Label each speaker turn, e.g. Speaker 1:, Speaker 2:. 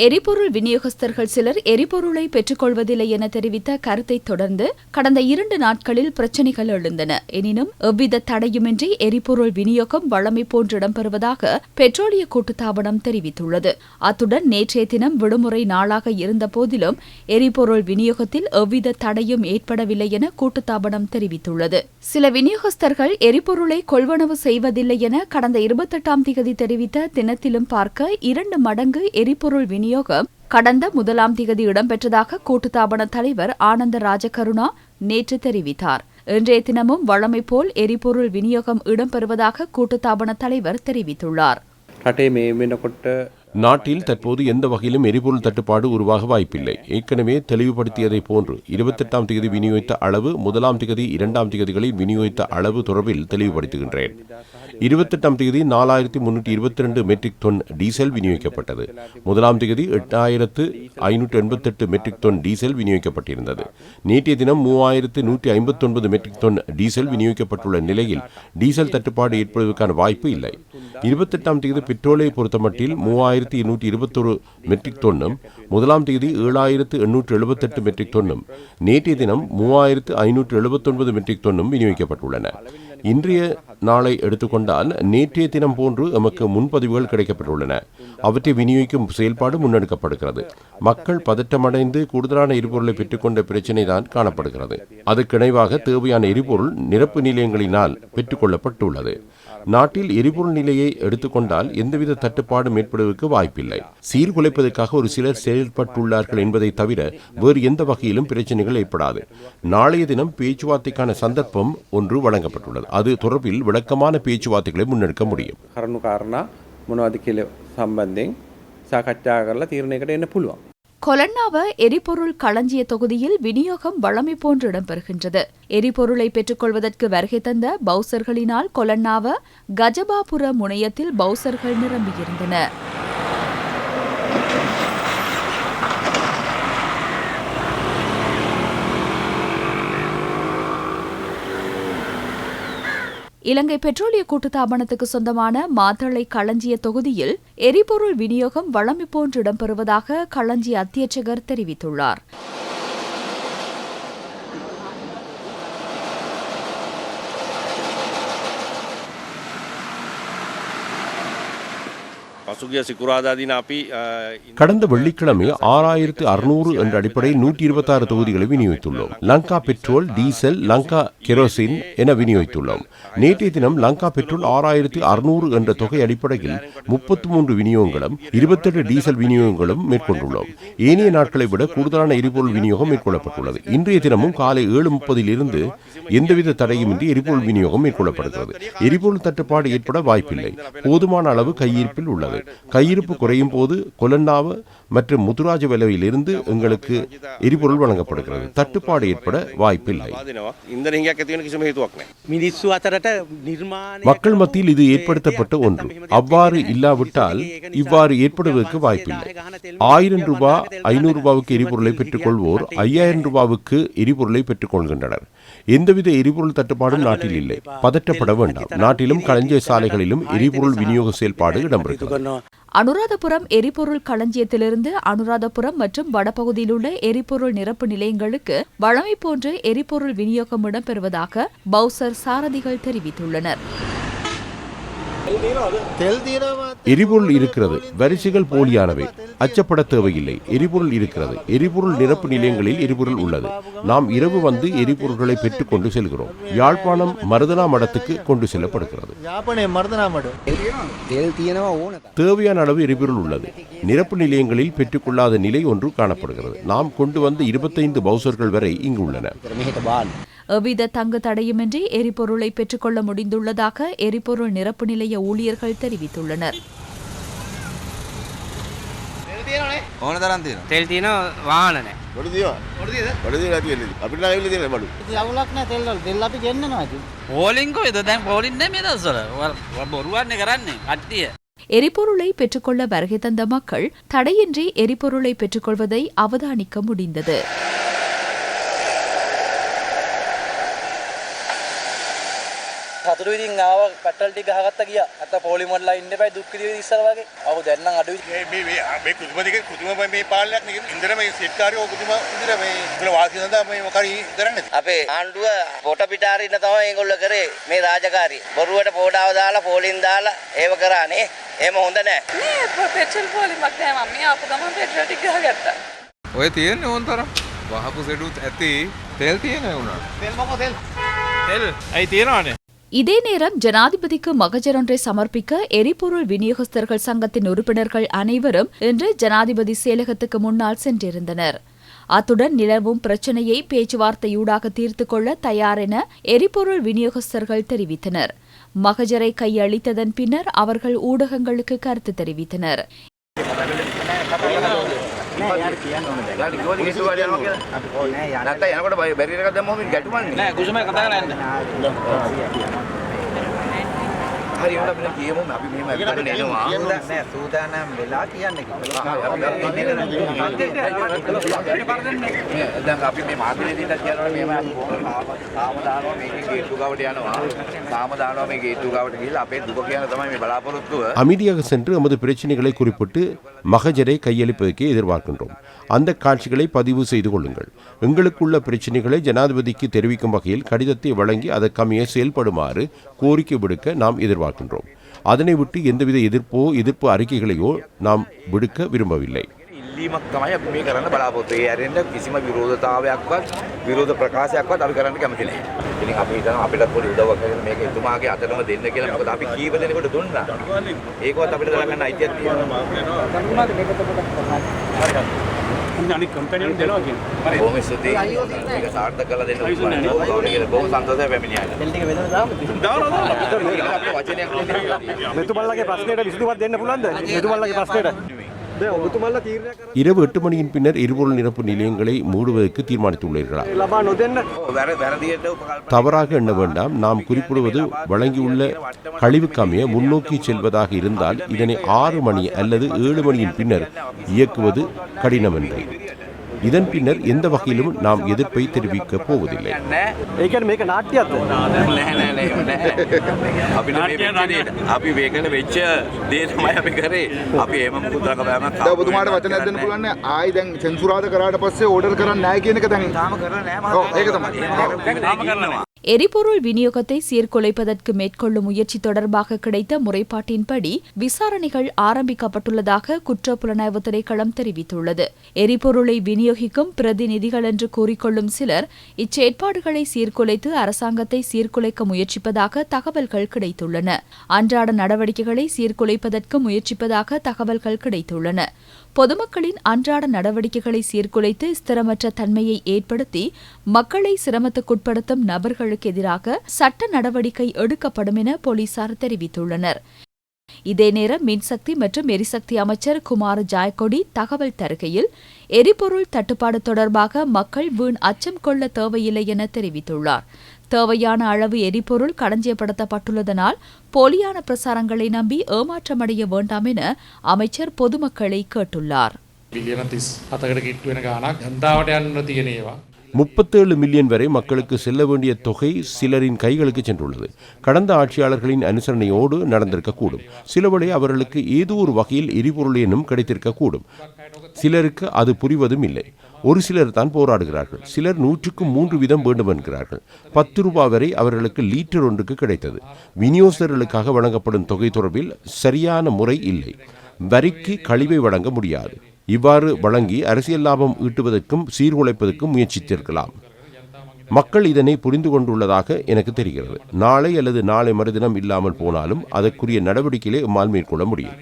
Speaker 1: எரிபொருள் விநியோகஸ்தர்கள் சிலர் எரிபொருளை பெற்றுக் கொள்வதில்லை என தெரிவித்த கருத்தை தொடர்ந்து கடந்த 2 நாட்களில் பிரச்சினைகள் எழுந்தன. எனினும் எவ்வித தடையுமின்றி எரிபொருள் விநியோகம் வழமை போன்று இடம்பெறுவதாக பெட்ரோலிய கூட்டுத்தாபனம் தெரிவித்துள்ளது. அத்துடன் நேற்றைய தினம் விடுமுறை நாளாக இருந்த போதிலும் எரிபொருள் விநியோகத்தில் எவ்வித தடையும் ஏற்படவில்லை என கூட்டுத்தாபனம் தெரிவித்துள்ளது. சில விநியோகஸ்தர்கள் எரிபொருளை கொள்வனவு செய்வதில்லை என கடந்த 28ஆம் தேதி தெரிவித்த தினத்திலும் பார்க்க 2 மடங்கு எரிபொருள் விநியோகம் கடந்த 1ஆம் தேதி இடம்பெற்றதாக கூட்டுத்தாபன தலைவர் ஆனந்த ராஜகருணா நேற்று தெரிவித்தார். இன்றைய தினமும் வழமை போல் எரிபொருள் விநியோகம் இடம்பெறுவதாக கூட்டுத்தாபன தலைவர் தெரிவித்துள்ளார்.
Speaker 2: நாட்டில் தற்போது எந்த வகையிலும் எரிபொருள் தட்டுப்பாடு உருவாக வாய்ப்பில்லை. ஏற்கனவே தெளிவுபடுத்தியதை போன்று 28ஆம் தேதி விநியோகித்த அளவு 1ஆம் தேதி 2ஆம் தேதிகளில் விநியோகித்த அளவு தொடர்பில் தெளிவுபடுத்துகின்றேன். 28ஆம் தேதி 4322 மெட்ரிக் டன் டீசல் விநியோகிக்கப்பட்டது. 1ஆம் தேதி 8588 மெட்ரிக் டன் டீசல் விநியோகிக்கப்பட்டிருந்தது. நேற்றைய தினம் 3159 மெட்ரிக் டன் டீசல் விநியோகிக்கப்பட்டுள்ள நிலையில் டீசல் தட்டுப்பாடு ஏற்படுவதற்கான வாய்ப்பு இல்லை. 28ஆம் தேதி பெட்ரோலை பொறுத்தமட்டில் 3221 மெட்ரிக் டன்னும் 1ஆம் தேதி 7878 மெட்ரிக் டன்னும் நேற்றைய தினம் 3579 மெட்ரிக் டன்னும் விநியோகிக்கப்பட்டுள்ளன. இன்றைய நாளை எடுத்துக்கொண்டால் நேற்றைய தினம் போன்று எமக்கு முன்பதிவுகள் கிடைக்கப்பட்டுள்ளன. அவற்றை விநியோகிக்கும் செயல்பாடு முன்னெடுக்கப்படுகிறது. மக்கள் பதற்றமடைந்து கூடுதலான எரிபொருளை பெற்றுக்கொண்ட பிரச்சினை தான் காணப்படுகிறது. அதற்கிணைவாக தேவையான எரிபொருள் நிரப்பு நிலையங்களினால் பெற்றுக்கொள்ளப்பட்டுள்ளது. நாட்டில் எரிபொருள் நிலையை எடுத்துக்கொண்டால் எந்தவித தட்டுப்பாடும் ஏற்படுவதற்கு வாய்ப்பில்லை. சீர்குலைப்பதற்காக ஒரு சிலர் செயல்பட்டுள்ளார்கள் என்பதை தவிர வேறு எந்த வகையிலும் பிரச்சனைகள் ஏற்படாது. நாளைய தினம் பேச்சுவார்த்தைக்கான சந்தர்ப்பம் ஒன்று வழங்கப்பட்டுள்ளது. அது தொடர்பில் விளக்கமான பேச்சுவார்த்தைகளை முன்னெடுக்க முடியும்.
Speaker 1: கொலன்னாவ எரிபொருள் களஞ்சிய தொகுதியில் விநியோகம் வழமை போன்று இடம்பெறுகின்றது. எரிபொருளை பெற்றுக்கொள்வதற்கு வருகை தந்த பவுசர்களினால் கொலன்னாவ கஜபாபுர முனையத்தில் பவுசர்கள் நிரம்பியிருந்தனர். இலங்கை பெட்ரோலிய கூட்டுத்தாபனத்துக்கு சொந்தமான மாத்தளை களஞ்சிய தொகுதியில் எரிபொருள் விநியோகம் வழமை போன்று இடம்பெறுவதாக களஞ்சிய அத்தியட்சகர் தெரிவித்துள்ளார்.
Speaker 2: கடந்த வெள்ளிக்கிழமை 6600 என்ற அடிப்படையில் 126 தொகுதிகளை விநியோகித்துள்ளோம். Lanka petrol, diesel, Lanka kerosene என விநியோகித்துள்ளோம். நேற்றைய தினம் லங்கா பெட்ரோல் 6600 என்ற தொகை அடிப்படையில் 33 விநியோகங்களும் 28 டீசல் விநியோகங்களும் மேற்கொண்டுள்ளோம். ஏனைய நாட்களை விட கூடுதலான எரிபொருள் விநியோகம் மேற்கொள்ளப்பட்டுள்ளது. இன்றைய தினமும் காலை 7:30 இருந்து எந்தவித தடையுமின்றி எரிபொருள் விநியோகம் மேற்கொள்ளப்படுகிறது. எரிபொருள் தட்டுப்பாடு ஏற்பட வாய்ப்பில்லை. போதுமான அளவு கையிருப்பில் உள்ளது. கையிருப்பு குறையும் போது கொலன்னாவ மற்றும் முத்துராஜவெலவில் இருந்து எங்களுக்கு எரிபொருள் வழங்கப்படுகிறது. தட்டுப்பாடு ஏற்பட வாய்ப்பில்லை. மக்கள் மத்தியில் இது ஏற்படுத்தப்பட்ட ஒன்று. அவ்வாறு இல்லாவிட்டால் இவ்வாறு ஏற்படுவதற்கு வாய்ப்பில்லை. 1000 ரூபாய் 500 ரூபாவுக்கு எரிபொருளை பெற்றுக் கொள்வோர் 5000 ரூபாவுக்கு எரிபொருளை பெற்றுக் கொள்கின்றனர். எந்தவித எரிபொருள் தட்டுப்பாடும் நாட்டில் இல்லை. பதற்றப்பட வேண்டாம். நாட்டிலும் களஞ்சிய சாலைகளிலும் எரிபொருள் விநியோக செயல்பாடு இடம்பெறுகிறது.
Speaker 1: அனுராதபுரம் எரிபொருள் களஞ்சியத்திலிருந்து அனுராதபுரம் மற்றும் வடபகுதியில் உள்ள எரிபொருள் நிரப்பு நிலையங்களுக்கு வழமை போன்று எரிபொருள் விநியோகம் இடம்பெறுவதாக பவுசர் சாரதிகள் தெரிவித்துள்ளனர்.
Speaker 2: எரிபொருள் இருக்கிறது. வரிசைகள் போலியானவை. அச்சப்பட தேவையில்லை. எரிபொருள் இருக்கிறது. எரிபொருள் நிரப்பு நிலையங்களில் எரிபொருள் உள்ளது. நாம் இரவு வந்து எரிபொருள்களை பெற்றுக் கொண்டு செல்கிறோம். யாழ்ப்பாணம் மருதனா மடத்துக்கு கொண்டு செல்லப்படுகிறது. தேவையான அளவு எரிபொருள் உள்ளது. நிரப்பு நிலையங்களில் பெற்றுக்கொள்ளாத நிலை ஒன்று காணப்படுகிறது. நாம் கொண்டு வந்த 25 பவுசர்கள் வரை இங்கு உள்ளன.
Speaker 1: எவ்வித தங்கு தடையுமின்றி எரிபொருளை பெற்றுக்கொள்ள முடிந்துள்ளதாக எரிபொருள் நிரப்பு நிலைய ஊழியர்கள் தெரிவித்துள்ளனர். எரிபொருளை பெற்றுக்கொள்ள வருகை தந்த மக்கள் தடையின்றி எரிபொருளை பெற்றுக்கொள்வதை அவதானிக்க முடிந்தது.
Speaker 3: හතුරු ඉතින් ආව පැට්‍රල් ටික ගහගත්ත ගියා. නැත්නම් පොලිමර්ලා ඉන්න බෑ දුක් විඳින ඉස්සර වගේ. ආව දැන් නම් අඩුයි.
Speaker 4: මේ කුතුම මේ පාලනයක් නේ. ඉන්දර මේ සිට්කාරියෝ කුතුම ඉන්දර මේ ඉතල වාසිය සඳහා මේ මොකරි කරන්නේ.
Speaker 5: අපේ ආණ්ඩුව පොට පිටාරින්න තමයි ඒගොල්ලෝ කරේ මේ රාජකාරිය. බොරුවට පොඩාව දාලා පොලින් දාලා ඒව කරානේ. එහෙම හොඳ නැහැ.
Speaker 6: නේ පෙට්‍රල් පොලිමක් නෑ මම මේ ආපු ගමන් පෙට්‍රල් ටික ගහගත්තා.
Speaker 7: ඔය තියෙන්නේ ඕන තරම්. වහපු සෙඩුත් ඇති. තෙල් තියෙනවා උනා.
Speaker 4: තෙල් මොකෝ තෙල්?
Speaker 7: තෙල් ඇයි තියනවනේ?
Speaker 1: இதே நேரம் ஜனாதிபதிக்கு மகஜர் ஒன்றை சமர்ப்பிக்க எரிபொருள் விநியோகஸ்தர்கள் சங்கத்தின் உறுப்பினர்கள் அனைவரும் இன்று ஜனாதிபதி செயலகத்துக்கு முன்னால் சென்றிருந்தனர். அத்துடன் நிலவும் பிரச்சினையை பேச்சுவார்த்தையூடாக தீர்த்துக் கொள்ள தயார் என எரிபொருள் விநியோகஸ்தர்கள் தெரிவித்தனர். மகஜரை கையளித்ததன் பின்னர் அவர்கள் ஊடகங்களுக்கு கருத்து தெரிவித்தனர்.
Speaker 8: හරි උන අපිට කියමු අපි මෙහෙම ගන්න එනවා නෑ සූදානම් වෙලා කියන්නේ දැන් අපි මේ මාධ්‍යවේදීන්ට කියනවා මෙහෙම සාම දානවා මේකේ ගේට්ටු ගාවට යනවා සාම දානවා මේ ගේට්ටු ගාවට ගිහලා අපේ දුක කියන තමයි මේ බලාපොරොත්තුව
Speaker 2: அமைதியாக சென்று நமது பிரச்சனைகளை குறிப்பிட்டு மகஜரை கையளிப்பதற்கே எதிர்பார்க்கின்றோம். அந்த காட்சிகளை பதிவு செய்து கொள்ளுங்கள். எங்களுக்குள்ள பிரச்சனைகளை ஜனாதிபதிக்கு தெரிவிக்கும் வகையில் கடிதத்தை வழங்கி அதற்கமைய செயல்படுமாறு கோரிக்கை விடுக்க நாம் எதிர்பார்க்கின்றோம். அதனை விட்டு எந்தவித எதிர்ப்பு அறிக்கைகளையோ நாம் விடுக்க விரும்பவில்லை.
Speaker 8: ඉල්ලීමක් තමයි අපි මේ කරන්න බලාපොරොත්තු වෙන්නේ. ඇරෙන්න කිසිම විරෝධතාවයක්වත් විරෝධ ප්‍රකාශයක්වත් අපි කරන්න කැමති නැහැ. ඉතින් අපි හිතනවා අපිටත් පොඩි උදව්වක් කරගෙන මේක එතුමාගේ අතටම දෙන්න කියලා. මොකද අපි කීප දෙනෙකුට දුන්නා. ඒකවත් අපිට දාගන්න අයිතියක් තියෙනවා.
Speaker 4: අනිත් කම්පැනිවලට දෙනවා කියන්නේ.
Speaker 8: බොහොම ස්තුතියි. මේක සාර්ථක කරලා දෙන්න ඕනේ කියලා බොහොම සන්තෝෂයි පැමිණියා.
Speaker 3: තෙල් ටික වෙනද දාමු.
Speaker 8: අපේ වචනයක් නෙමෙයි.
Speaker 3: මෙතුමන්ලගේ ප්‍රශ්නෙට විසඳුමක් දෙන්න පුළුවන්ද? මෙතුමන්ලගේ ප්‍රශ්නෙට. ඔබතුමන්ලා තීරණය කරලා
Speaker 2: இரவு 8 மணியின் பின்னர் எரிபொருள் நிரப்பு நிலையங்களை மூடுவதற்கு தீர்மானித்துள்ளீர்களா?
Speaker 3: ලබා නොදෙන්න
Speaker 8: වැරදියට උපකල්පන
Speaker 2: தவறாக எண்ண வேண்டாம். நாம் குறிப்பிடுவது வழங்கியுள்ள கழிவுக்கமைய முன்னோக்கி செல்வதாக இருந்தால் இதனை 6 மணி அல்லது 7 மணியின் பின்னர் இயக்குவது கடினமன்று. இதன் பின்னர் எந்த வகையிலும் நாம் எதிர்ப்பை தெரிவிக்கப் போவதில்லை.
Speaker 3: ඒ කියන්නේ මේක නාට්‍යයක්ද?
Speaker 8: අපි මේකට වෙච්ච දේ තමයි අපි කරේ. අපි එහෙම මුකුත් රකබෑමක්
Speaker 9: දැන් ඔබතුමාට වචනයක් දෙන්න පුළුවන් නේ ආයි දැන් සෙන්සුරාද කරාට පස්සේ ඕඩර් කරන්නේ නැහැ කියන එක දැන්
Speaker 8: තාම කරලා නැහැ
Speaker 9: ඔව් ඒක තමයි
Speaker 8: තාම කරනවා
Speaker 1: எரிபொருள் விநியோகத்தை சீர்குலைப்பதற்கு மேற்கொள்ளும் முயற்சி தொடர்பாக கிடைத்த முறைப்பாட்டின்படி விசாரணைகள் ஆரம்பிக்கப்பட்டுள்ளதாக குற்றப்புலனாய்வு திணைக்களம் தெரிவித்துள்ளது. எரிபொருளை விநியோகிக்கும் பிரதிநிதிகள் என்று கூறிக்கொள்ளும் சிலர் இச்செயற்பாடுகளை சீர்குலைத்து அரசாங்கத்தை சீர்குலைக்க முயற்சிப்பதாக தகவல்கள் கிடைத்துள்ளன. அன்றாட நடவடிக்கைகளை சீர்குலைப்பதற்கு முயற்சிப்பதாக தகவல்கள் கிடைத்துள்ளன. பொதுமக்களின் அன்றாட நடவடிக்கைகளை சீர்குலைத்து ஸ்திரமற்ற தன்மையை ஏற்படுத்தி மக்களை சிரமத்துக்குட்படுத்தும் நபர்களுக்கு எதிராக சட்ட நடவடிக்கை எடுக்கப்படும் என போலீசார் தெரிவித்துள்ளனர். இதே நேரம் மின்சக்தி மற்றும் எரிசக்தி அமைச்சர் குமார் ஜாய்கொடி தகவல் தருகையில் எரிபொருள் தட்டுப்பாடு தொடர்பாக மக்கள் வீண் அச்சம் கொள்ள தேவையில்லை என தெரிவித்துள்ளார். தேவையான அளவு எரிபொருள் களஞ்சியப்படுத்தப்பட்டுள்ளதனால் போலியான பிரசாரங்களை நம்பி ஏமாற்றமடைய வேண்டாம் என அமைச்சர் பொதுமக்களை கேட்டுள்ளார்.
Speaker 2: 37 மில்லியன் வரை மக்களுக்கு செல்ல வேண்டிய தொகை சிலரின் கைகளுக்கு சென்றுள்ளது. கடந்த ஆட்சியாளர்களின் அனுசரணையோடு நடந்திருக்கக்கூடும். சிலவேளை அவர்களுக்கு ஏதோ ஒரு வகையில் எரிபொருளேனும் கிடைத்திருக்கக்கூடும். சிலருக்கு அது புரிவதும் இல்லை. ஒரு சிலர் தான் போராடுகிறார்கள். சிலர் 100க்கு 3 வீதம் வேண்டும் என்கிறார்கள். 10 ரூபாய் வரை அவர்களுக்கு லீட்டர் ஒன்றுக்கு கிடைத்தது. விநியோகஸ்தர்களுக்காக வழங்கப்படும் தொகை தொடர்பில் சரியான முறை இல்லை. வரிக்கு கழிவை வழங்க முடியாது. இவ்வாறு வழங்கி அரசியல் லாபம் ஈட்டுவதற்கும் சீர்குலைப்பதற்கும் முயற்சித்திருக்கலாம். மக்கள் இதனை புரிந்து கொண்டுள்ளதாக எனக்கு தெரிகிறது. நாளை அல்லது நாளை மறுதினம் இல்லாமல் போனாலும் அதற்குரிய நடவடிக்கைகளை எம்மால் மேற்கொள்ள முடியும்.